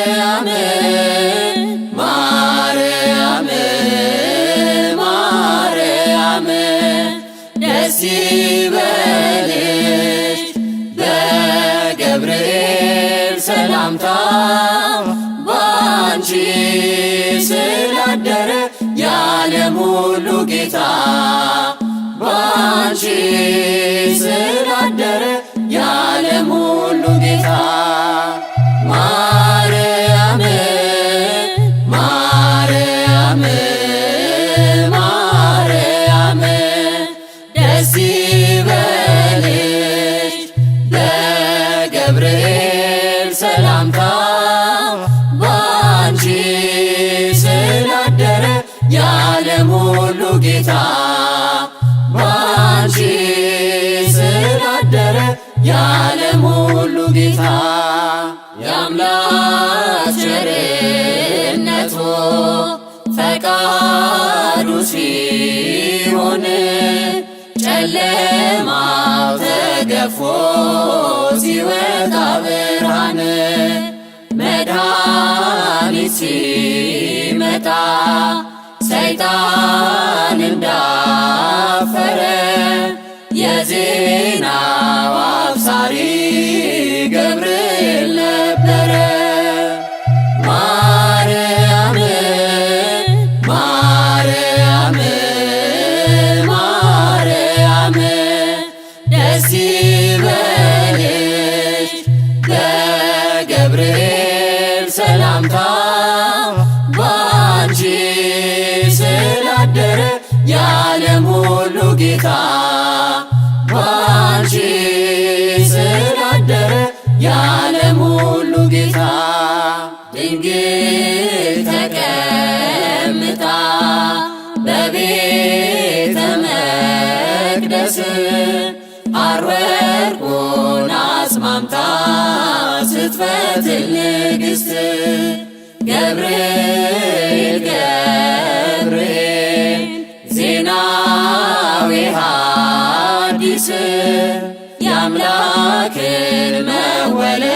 ማርያም ማርያም ማርያም ደስ ይበልሽ በገብርኤል ሰላምታ ባንቺ ስላደረ የዓለም ሁሉ ጌታ ባንቺ ስላደረ የዓለም ሁሉ ጌታ ማርያም ማርያም ማርያም ደስ ይበልሽ በገብርኤል ሰላምታ ባንቺ ስላደረ የዓለም ሁሉ ጌታ ባንቺ ስላደረ የዓለም ሁሉ ጌታ የአምላክ ቸርነቱ ፈቃዱ ሲሆን ጨለማው ተገፎ ሲወጣ ብርሃን መድኃኒት ሲመጣ ሰይጣን እንዳፈረ የዜናው አብሳሪ ገብርኤል ነበረ። ማርያም ማርያም ማርያም ደስ ይበልሽ በገብርኤል ሰላምታ ባንቺ ስላደረ የዓለም ሁሉ ጌታ ባንቺ ስላደረ የዓለም ሁሉ ጌታ ድንግል ተቀምጣ በቤተ መቅደስ ሐር ወርቁን አስማምታ ስትፈትል ንግሥት ገብርኤል ገብርኤል ዜናዊ ሐዲስ የአምላክን መወለድ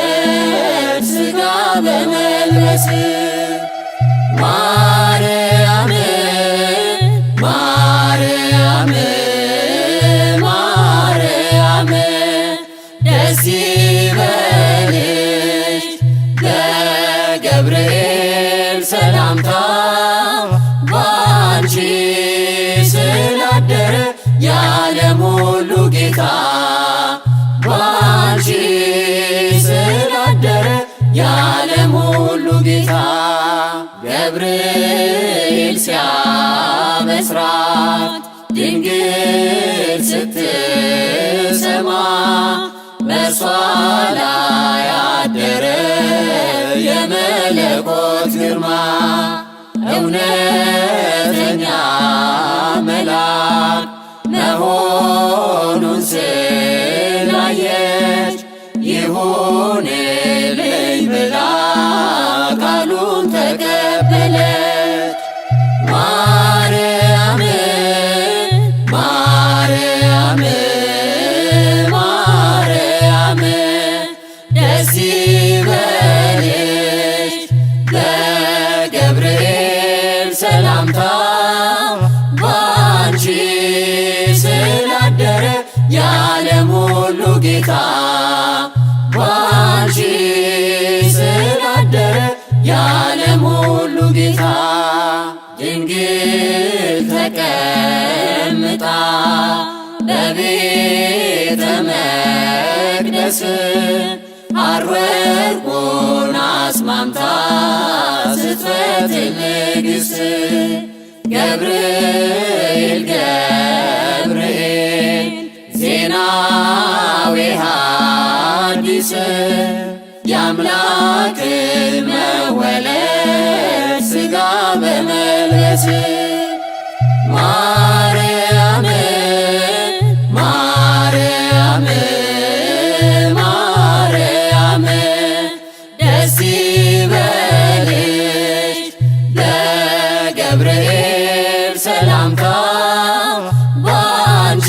ሥጋ በመልበስ ማርያም ማርያም ማርያም ደስ ይበልሽ በገብርኤል ሰላምታ ባንቺ ስላደረ የዓለም ሁሉ ጌታ ባንቺ ስላደረ የዓለም ሁሉ ጌታ ገብርኤል ሲያበስራት ድንግል ስትሰማ በእርሷ ላይ አደረ የመለኮት ግርማ እውነተኛ መልአክ መሆኑን ስላየች ይሁንልኝ ብላ ቃሉን ተቀበለች። ማርያም ማርያም ማርያም ደስ ይበልሽ በገብርኤል ሰላምታ ባንቺ ስላደረ የዓለም ሁሉ ጌታ ባንቺ ስላደረ የዓለም ሁሉ ጌታ ድንግል ተቀምጣ በቤተ መቅደስ ሐር ወርቁን አስማምታ ስትፈትል ንግሥት ገብርኤል ገብርኤል ዜናዊ ሐዲስ የአምላክን መወለድ ሥጋ በመልበስ ማርያም ማርያም ማርያም ደስ ይበልሽ በገብርኤል ሰላምታ ባንቺ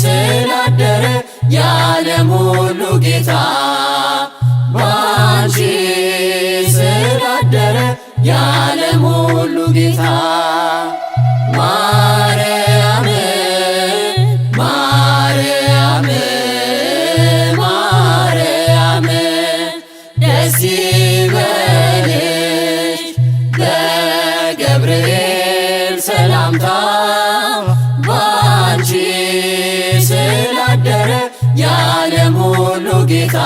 ስላደረ የዓለም ሁሉ ጌታ ባንቺ ጌታ ማርያም ማርያም ማርያም ደስ ይበልሽ በገብርኤል ሰላምታ ባንቺ ስላደረ የዓለም ሁሉ ጌታ